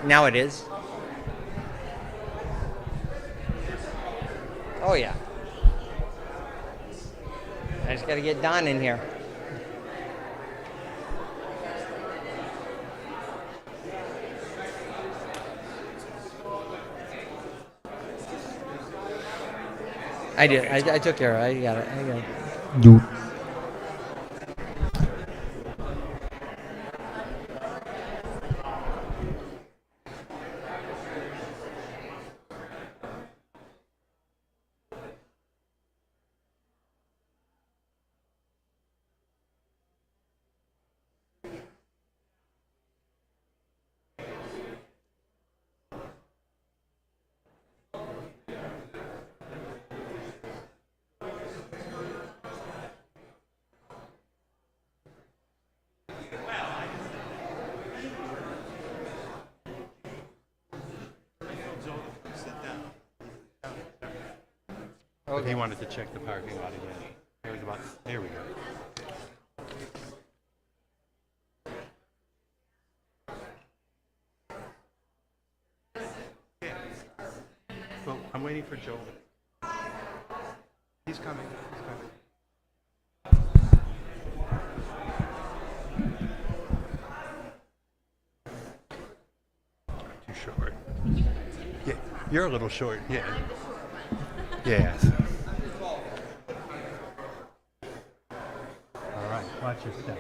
Now it is. Oh yeah. I just got to get Don in here. I did. I took care of it. I got it. I got it. You. But he wanted to check the parking lot again. There we go. Yeah. Well, I'm waiting for Joel. He's coming. He's coming. Too short. Yeah, you're a little short. Yeah. Yes. All right, watch your step.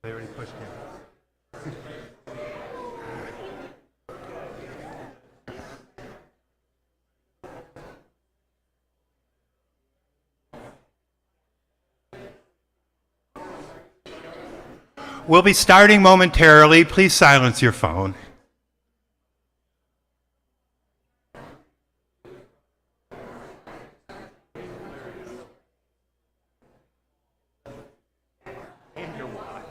They already pushed in. We'll be starting momentarily. Please silence your phone. And your watch.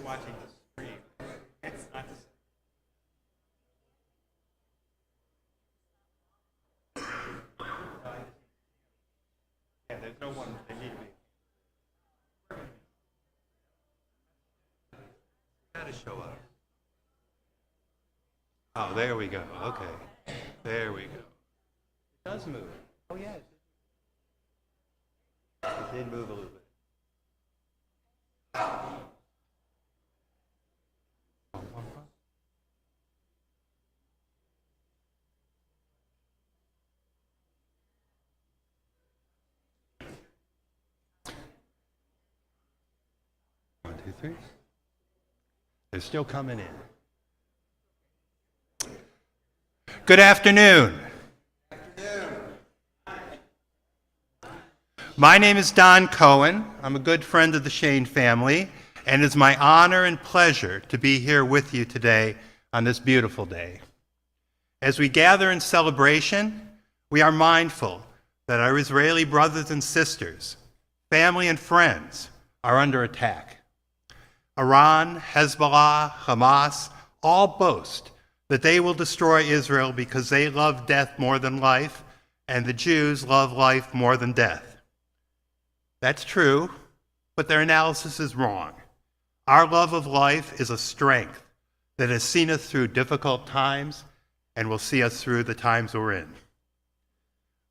Watching the screen. It's not the Yeah, there's no one. They need me. Gotta show up. Oh, there we go. Okay. There we go. It does move. Oh, yeah. It did move a little bit. 1, 2, 3. They're still coming in. Good afternoon. My name is Don Cohen. I'm a good friend of the Shane family, and it's my honor and pleasure to be here with you today on this beautiful day. As we gather in celebration, we are mindful that our Israeli brothers and sisters, family and friends are under attack. Iran, Hezbollah, Hamas all boast that they will destroy Israel because they love death more than life, and the Jews love life more than death. That's true, but their analysis is wrong. Our love of life is a strength that has seen us through difficult times and will see us through the times we're in.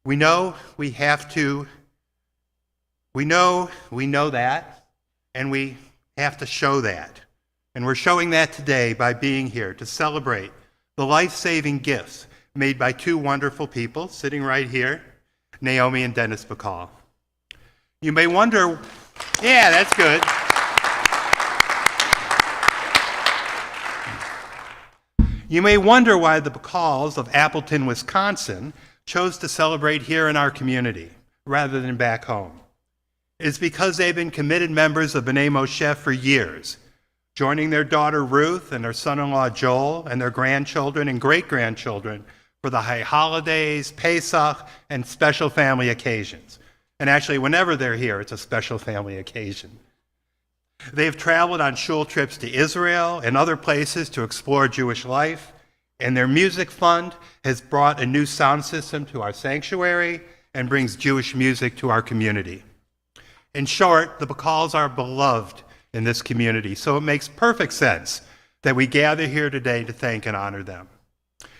We know that, and we have to show that. And we're showing that today by being here to celebrate the life-saving gifts made by two wonderful people sitting right here, Naomi and Dennis Bacall. You may wonder, yeah, that's good. You may wonder why the Bacalls of Appleton, Wisconsin chose to celebrate here in our community rather than back home. It's because they've been committed members of B'nai Moshe for years, joining their daughter Ruth and their son-in-law Joel and their grandchildren and great-grandchildren for the high holidays, Pesach, and special family occasions. And actually, whenever they're here, it's a special family occasion. They've traveled on shul trips to Israel and other places to explore Jewish life, and their music fund has brought a new sound system to our sanctuary and brings Jewish music to our community. In short, the Bacals are beloved in this community, so it makes perfect sense that we gather here today to thank and honor them.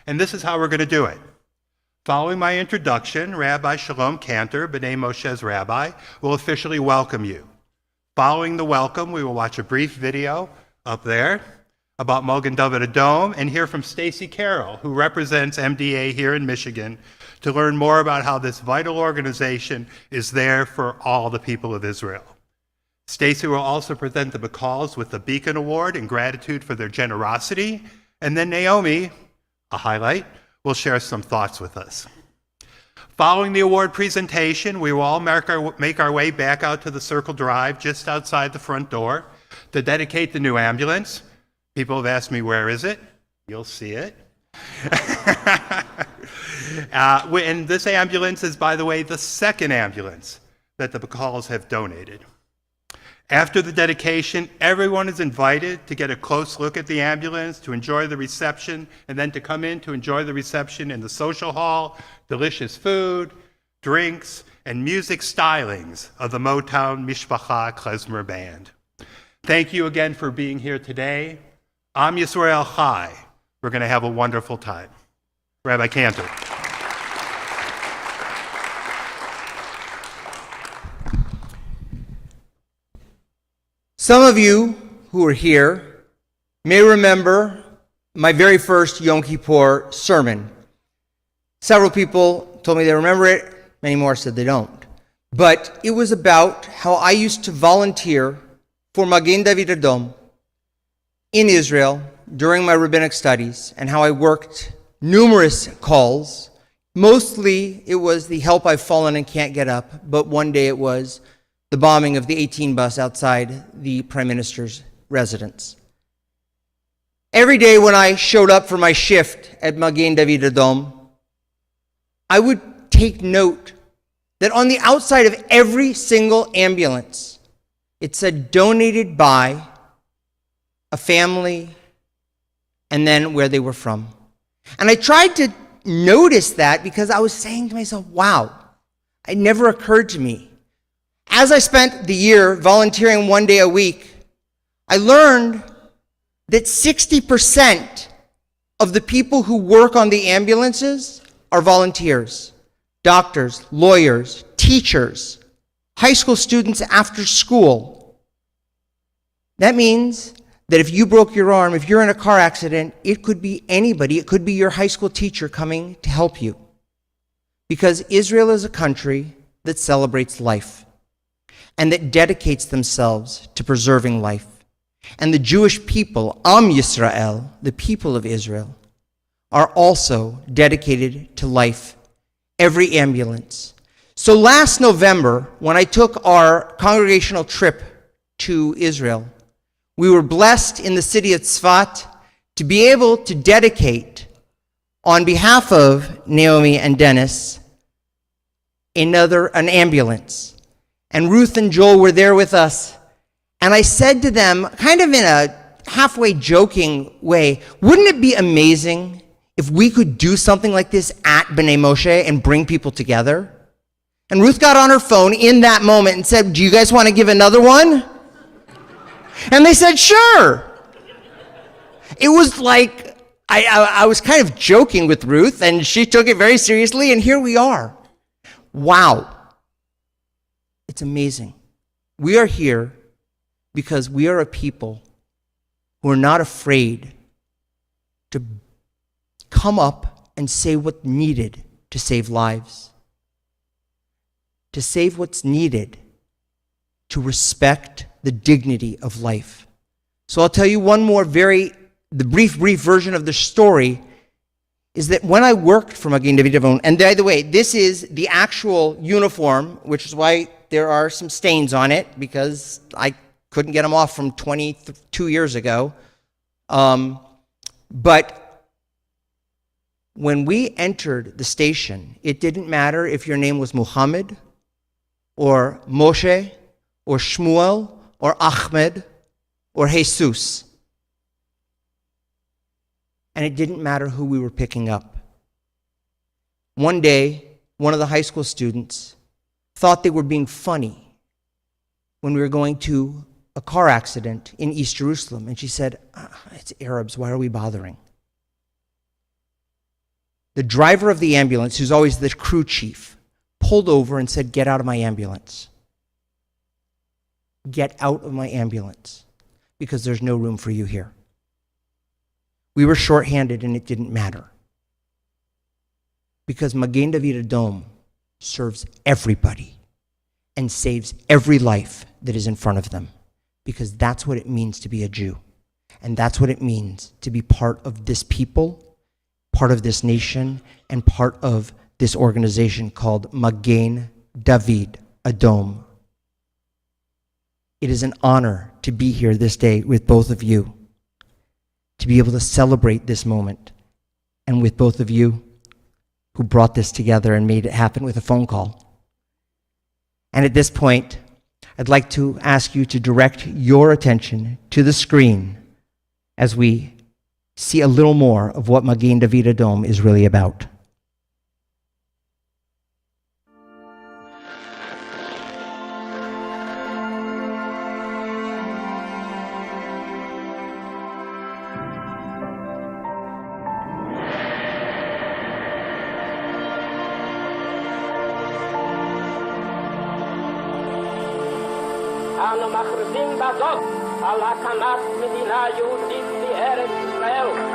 And this is how we're going to do it. Following my introduction, Rabbi Shalom Cantor, B'nai Moshe's rabbi, will officially welcome you. Following the welcome, we will watch a brief video up there about Mogen David Adom and hear from Stacy Carroll, who represents MDA here in Michigan, to learn more about how this vital organization is there for all the people of Israel. Stacy will also present the Bacals with the Beacon Award in gratitude for their generosity, and then Naomi, a highlight, will share some thoughts with us. Following the award presentation, we will all make our way back out to the Circle Drive just outside the front door to dedicate the new ambulance. People have asked me, where is it? You'll see it. And this ambulance is, by the way, the second ambulance that the Bacals have donated. After the dedication, everyone is invited to get a close look at the ambulance, to enjoy the reception, and then to come in to enjoy the reception in the social hall, delicious food, drinks, and music stylings of the Motown Mishpacha Klezmer Band. Thank you again for being here today. Am Yisrael Chai. We're going to have a wonderful time. Rabbi Cantor. Some of you who are here may remember my very first Yom Kippur sermon. Several people told me they remember it, many more said they don't. But it was about how I used to volunteer for Magen David Adom in Israel during my rabbinic studies, and how I worked numerous calls. Mostly it was the help I've fallen and can't get up, but one day it was the bombing of the 18 bus outside the Prime Minister's residence. Every day when I showed up for my shift at Magen David Adom, I would take note that on the outside of every single ambulance, it said donated by a family and then where they were from. And I tried to notice that because I was saying to myself, wow, it never occurred to me. As I spent the year volunteering one day a week, I learned that 60% of the people who work on the ambulances are volunteers. Doctors, lawyers, teachers, high school students after school. That means that if you broke your arm, if you're in a car accident, it could be anybody. It could be your high school teacher coming to help you. Because Israel is a country that celebrates life and that dedicates themselves to preserving life. And the Jewish people, Am Yisrael, the people of Israel, are also dedicated to life. Every ambulance. So last November, when I took our congregational trip to Israel, we were blessed in the city of Tzfat to be able to dedicate, on behalf of Naomi and Dennis, an ambulance. And Ruth and Joel were there with us. And I said to them, kind of in a halfway joking way, wouldn't it be amazing if we could do something like this at B'nai Moshe and bring people together? And Ruth got on her phone in that moment and said, do you guys want to give another one? And they said, sure. It was like, I was kind of joking with Ruth, and she took it very seriously, and here we are. Wow. It's amazing. We are here because we are a people who are not afraid to come up and say what's needed to save lives, to save what's needed to respect the dignity of life. So I'll tell you one more the brief version of the story is that when I worked for Magen David Adom, and by the way, this is the actual uniform, which is why there are some stains on it, because I couldn't get them off from 22 years ago. But when we entered the station, it didn't matter if your name was Muhammad or Moshe or Shmuel or Ahmed or Jesus. And it didn't matter who we were picking up. One day, one of the high school students thought they were being funny when we were going to a car accident in East Jerusalem. And she said, it's Arabs, why are we bothering? The driver of the ambulance, who's always the crew chief, pulled over and said, get out of my ambulance. Get out of my ambulance, because there's no room for you here. We were shorthanded and it didn't matter. Because Magen David Adom serves everybody and saves every life that is in front of them. Because that's what it means to be a Jew. And that's what it means to be part of this people, part of this nation, and part of this organization called Magen David Adom. It is an honor to be here this day with both of you, to be able to celebrate this moment, and with both of you who brought this together and made it happen with a phone call. And at this point, I'd like to ask you to direct your attention to the screen as we see a little more of what Magen David Adom is really about. אנו מכריזים בזאת על הקמת מדינה יהודית בארץ ישראל.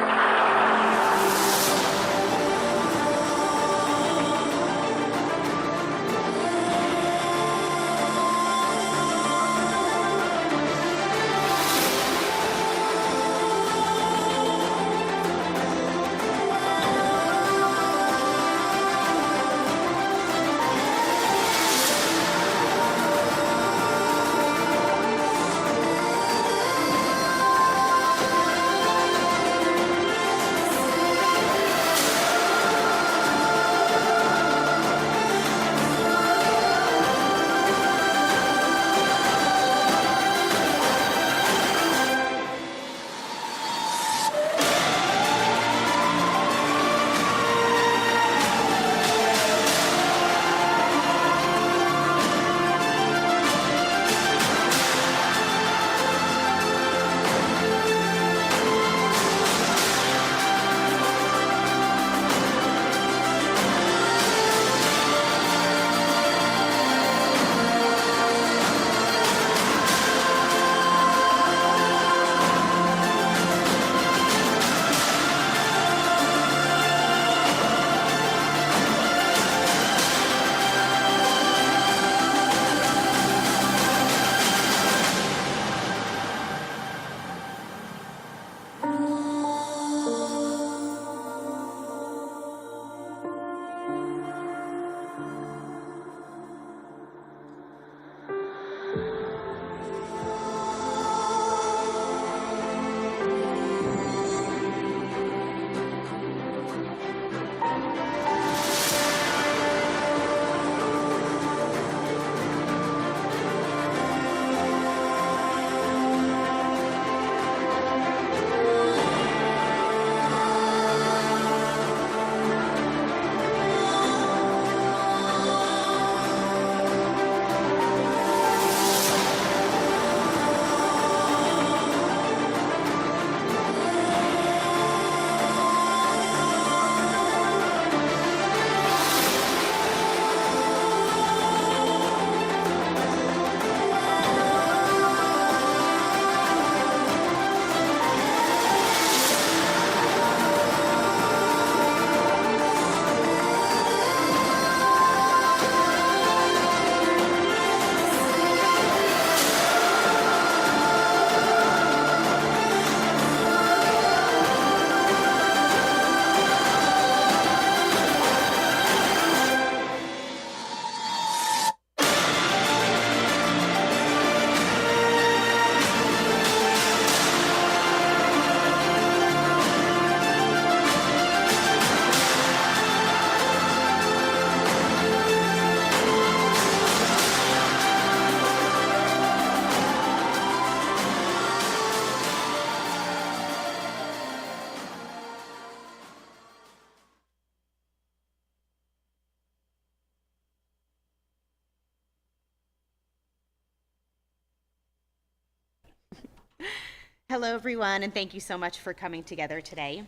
Hello, everyone, and thank you so much for coming together today.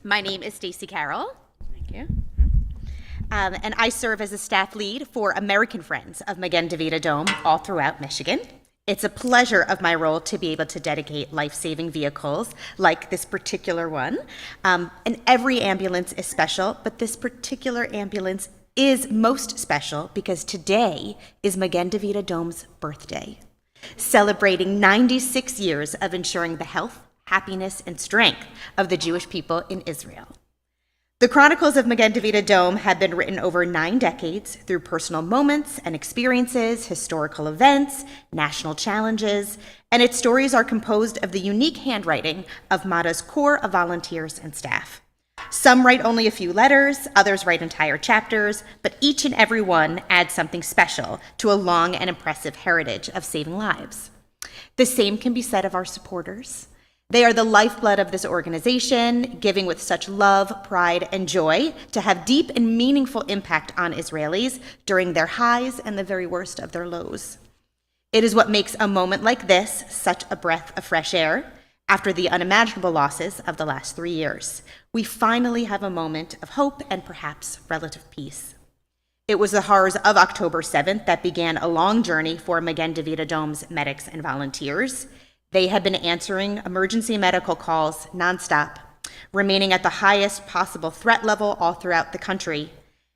My name is Stacy Carroll. Thank you. And I serve as a staff lead for American Friends of Magen David Adom all throughout Michigan. It's a pleasure of my role to be able to dedicate life-saving vehicles like this particular one. And every ambulance is special, but this particular ambulance is most special because today is Magen David Adom's birthday, celebrating 96 years of ensuring the health, happiness, and strength of the Jewish people in Israel. The chronicles of Magen David Adom have been written over 9 decades through personal moments and experiences, historical events, national challenges, and its stories are composed of the unique handwriting of MADA's core of volunteers and staff. Some write only a few letters, others write entire chapters, but each and every one adds something special to a long and impressive heritage of saving lives. The same can be said of our supporters. They are the lifeblood of this organization, giving with such love, pride, and joy to have deep and meaningful impact on Israelis during their highs and the very worst of their lows. It is what makes a moment like this such a breath of fresh air. After the unimaginable losses of the last 3 years, we finally have a moment of hope and perhaps relative peace. It was the horrors of October 7th that began a long journey for Magen David Adom's medics and volunteers. They have been answering emergency medical calls nonstop, remaining at the highest possible threat level all throughout the country.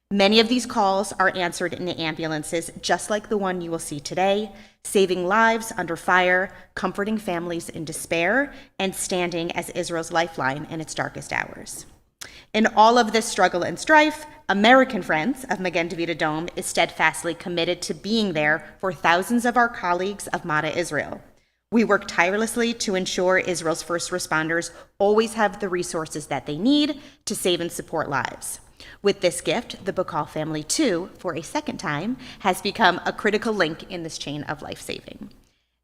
Many of these calls are answered in ambulances, just like the one you will see today, saving lives under fire, comforting families in despair, and standing as Israel's lifeline in its darkest hours. In all of this struggle and strife, American Friends of Magen David Adom is steadfastly committed to being there for thousands of our colleagues of MADA Israel. We work tirelessly to ensure Israel's first responders always have the resources that they need to save and support lives. With this gift, the Bacall family, too, for a second time, has become a critical link in this chain of life-saving.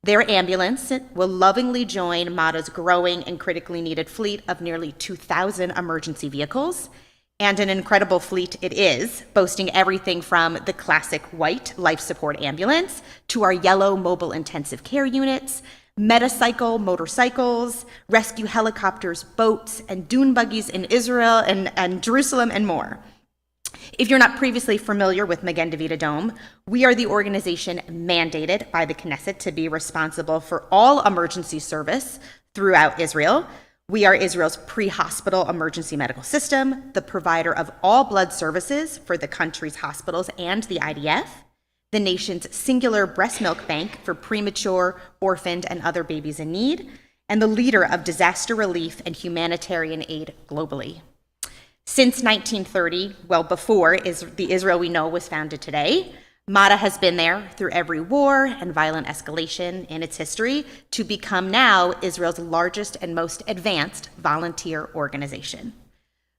Their ambulance will lovingly join MADA's growing and critically needed fleet of nearly 2,000 emergency vehicles, and an incredible fleet it is, boasting everything from the classic white life support ambulance to our yellow mobile intensive care units, Metacycle motorcycles, rescue helicopters, boats, and dune buggies in Israel and Jerusalem, and more. If you're not previously familiar with Magen David Adom, we are the organization mandated by the Knesset to be responsible for all emergency service throughout Israel. We are Israel's pre-hospital emergency medical system, the provider of all blood services for the country's hospitals and the IDF, the nation's singular breast milk bank for premature, orphaned, and other babies in need, and the leader of disaster relief and humanitarian aid globally. Since 1930, well before the Israel we know was founded today, MADA has been there through every war and violent escalation in its history to become now Israel's largest and most advanced volunteer organization.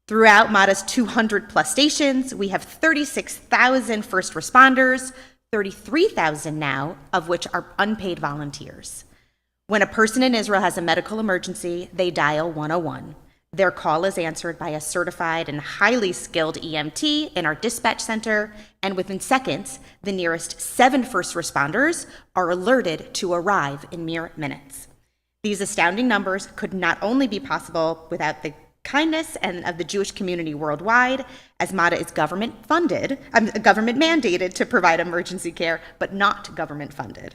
Throughout MADA's 200 plus stations, we have 36,000 first responders, 33,000 now, of which are unpaid volunteers. When a person in Israel has a medical emergency, they dial 101. Their call is answered by a certified and highly skilled EMT in our dispatch center, and within seconds, the nearest 7 first responders are alerted to arrive in mere minutes. These astounding numbers could not only be possible without the kindness and of the Jewish community worldwide, as MADA is government mandated to provide emergency care, but not government funded.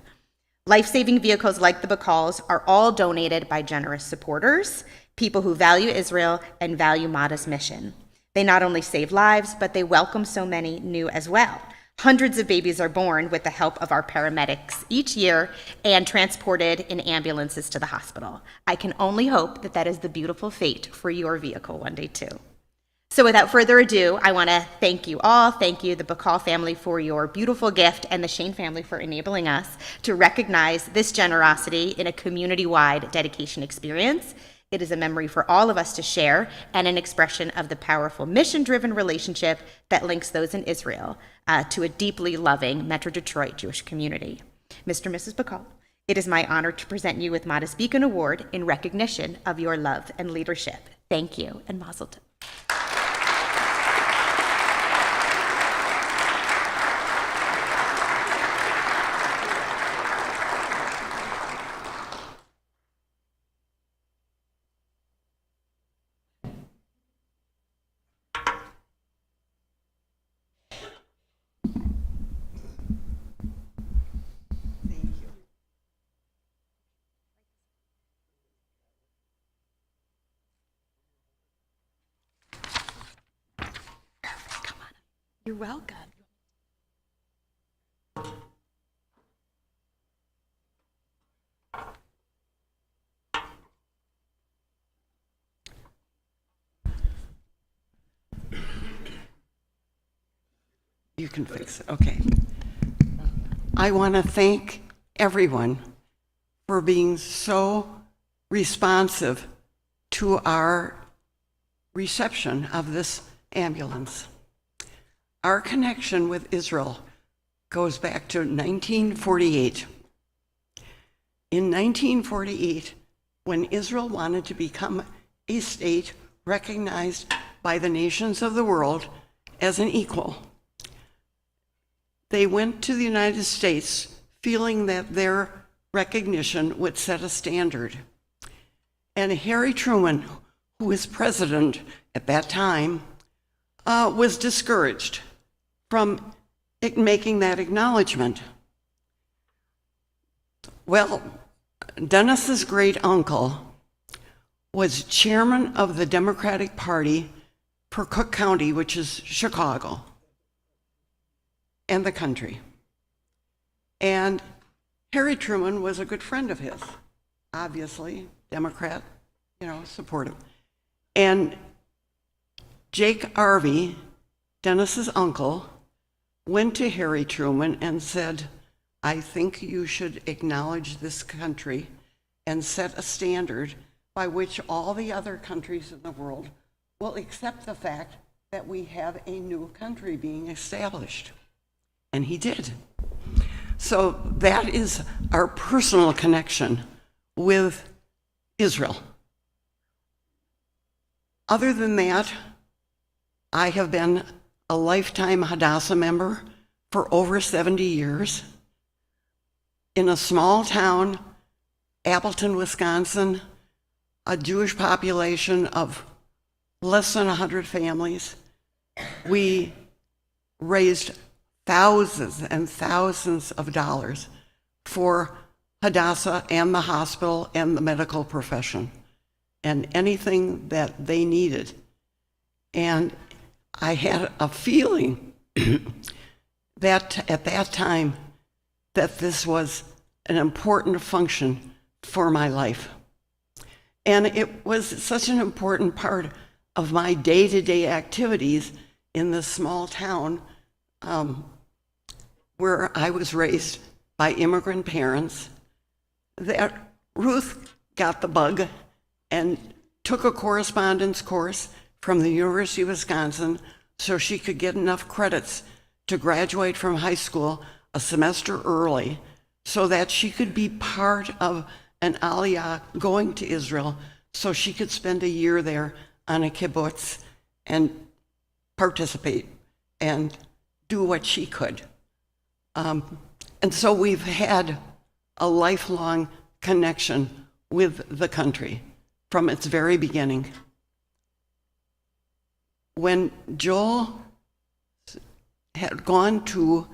Life-saving vehicles like the Bacalls are all donated by generous supporters, people who value Israel and value MADA's mission. They not only save lives, but they welcome so many new as well. Hundreds of babies are born with the help of our paramedics each year and transported in ambulances to the hospital. I can only hope that that is the beautiful fate for your vehicle one day too. So without further ado, I want to thank you all. Thank you, the Bacall family, for your beautiful gift, and the Shane family for enabling us to recognize this generosity in a community-wide dedication experience. It is a memory for all of us to share and an expression of the powerful mission-driven relationship that links those in Israel to a deeply loving Metro Detroit Jewish community. Mr. and Mrs. Bacall, it is my honor to present you with MADA's Beacon Award in recognition of your love and leadership. Thank you, and Mazel Tov. You're welcome. You can fix it, okay. I want to thank everyone for being so responsive to our reception of this ambulance. Our connection with Israel goes back to 1948. In 1948, when Israel wanted to become a state recognized by the nations of the world as an equal, they went to the United States feeling that their recognition would set a standard. And Harry Truman, who was president at that time, was discouraged from making that acknowledgement. Well, Dennis's great uncle was chairman of the Democratic Party for Cook County, which is Chicago, and the country. And Harry Truman was a good friend of his, obviously, Democrat, supportive. And Jake Arvey, Dennis's uncle, went to Harry Truman and said, I think you should acknowledge this country and set a standard by which all the other countries in the world will accept the fact that we have a new country being established. And he did. So that is our personal connection with Israel. Other than that, I have been a lifetime Hadassah member for over 70 years in a small town, Appleton, Wisconsin, a Jewish population of less than 100 families. We raised thousands and thousands of dollars for Hadassah and the hospital and the medical profession and anything that they needed. And I had a feeling that at that time that this was an important function for my life. And it was such an important part of my day-to-day activities in this small town where I was raised by immigrant parents, that Ruth got the bug and took a correspondence course from the University of Wisconsin so she could get enough credits to graduate from high school a semester early so that she could be part of an aliyah going to Israel so she could spend a year there on a kibbutz and participate and do what she could. And so we've had a lifelong connection with the country from its very beginning. When Joel had gone to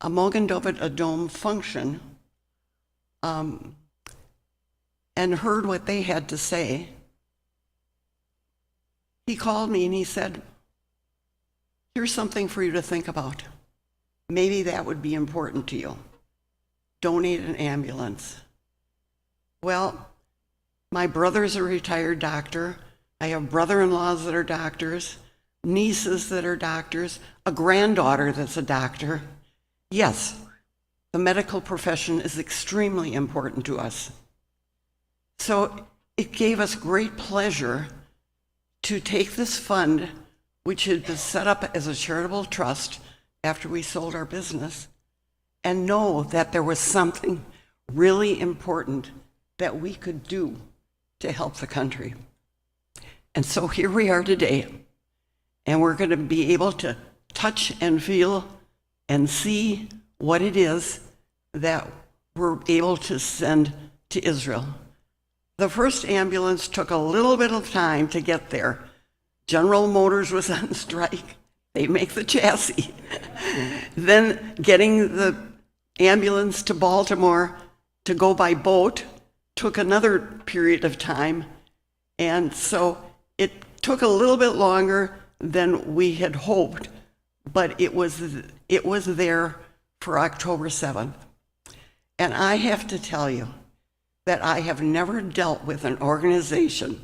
a Mogen David Adom function and heard what they had to say, he called me and he said, here's something for you to think about. Maybe that would be important to you. Donate an ambulance. Well, my brother's a retired doctor. I have brother-in-laws that are doctors, nieces that are doctors, a granddaughter that's a doctor. Yes, the medical profession is extremely important to us. So it gave us great pleasure to take this fund, which had been set up as a charitable trust after we sold our business, and know that there was something really important that we could do to help the country. And so here we are today, and we're going to be able to touch and feel and see what it is that we're able to send to Israel. The first ambulance took a little bit of time to get there. General Motors was on strike. They make the chassis. Then getting the ambulance to Baltimore to go by boat took another period of time. And so it took a little bit longer than we had hoped. but it was there for October 7th. And I have to tell you that I have never dealt with an organization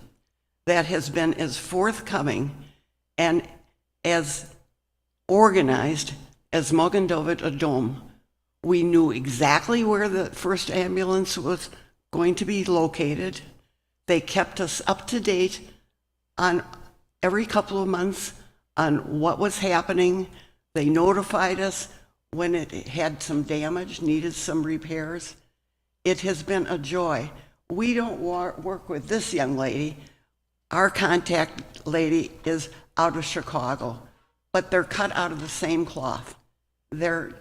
that has been as forthcoming and as organized as Magen David Adom. We knew exactly where the first ambulance was going to be located. They kept us up to date on every couple of months on what was happening. They notified us when it had some damage, needed some repairs. It has been a joy. We don't work with this young lady. Our contact lady is out of Chicago, but they're cut out of the same cloth. They're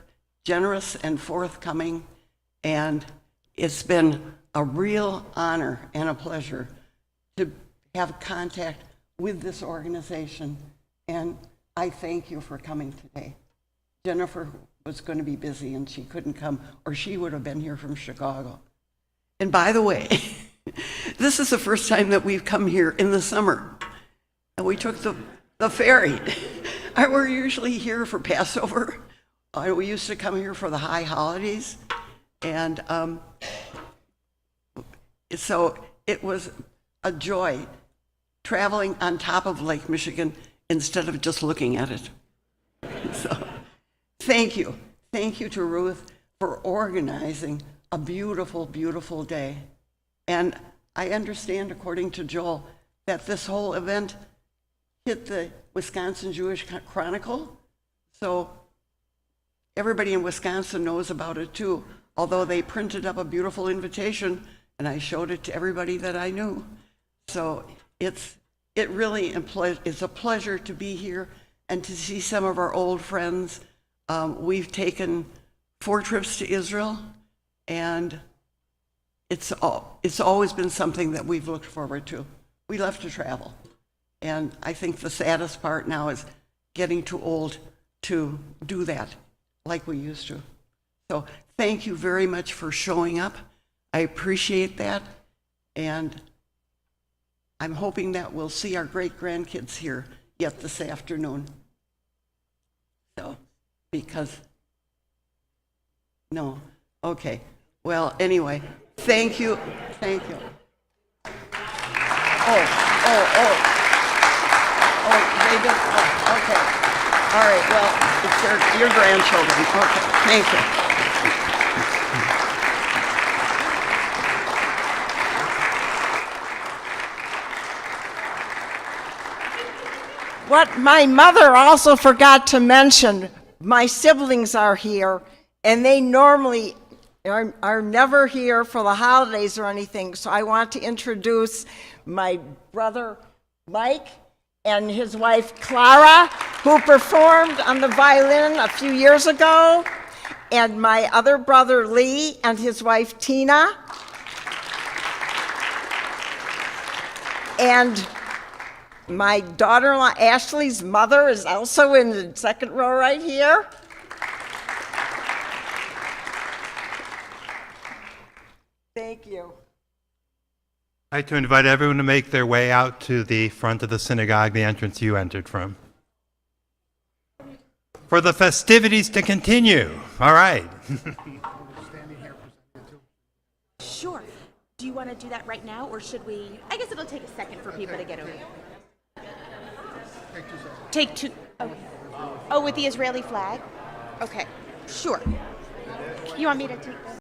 generous and forthcoming, and it's been a real honor and a pleasure to have contact with this organization, and I thank you for coming today. Jennifer was going to be busy and she couldn't come, or she would have been here from Chicago. And by the way, this is the first time that we've come here in the summer, and we took the ferry. We're usually here for Passover. We used to come here for the high holidays, and so it was a joy traveling on top of Lake Michigan instead of just looking at it. So thank you. Thank you to Ruth for organizing a beautiful, beautiful day. And I understand, according to Joel, that this whole event hit the Wisconsin Jewish Chronicle. So everybody in Wisconsin knows about it too, although they printed up a beautiful invitation and I showed it to everybody that I knew. So it really is a pleasure to be here and to see some of our old friends. We've taken 4 trips to Israel, and it's always been something that we've looked forward to. We love to travel, and I think the saddest part now is getting too old to do that like we used to. So thank you very much for showing up. I appreciate that, and I'm hoping that we'll see our great-grandkids here yet this afternoon. So, no, okay. Well, anyway, thank you. Thank you. Oh, they just, okay. All right, well, it's your grandchildren. Okay, thank you. What my mother also forgot to mention, my siblings are here, and they normally are never here for the holidays or anything, so I want to introduce my brother Mike and his wife Clara, who performed on the violin a few years ago, and my other brother Lee and his wife Tina, and my daughter-in-law Ashley's mother is also in the second row right here. Thank you. I'd like to invite everyone to make their way out to the front of the synagogue, the entrance you entered from, for the festivities to continue. All right. Sure. Do you want to do that right now, or should we? I guess it'll take a second for people to get over. Take 2. Okay. Oh, with the Israeli flag? Okay. Sure. You want me to take that?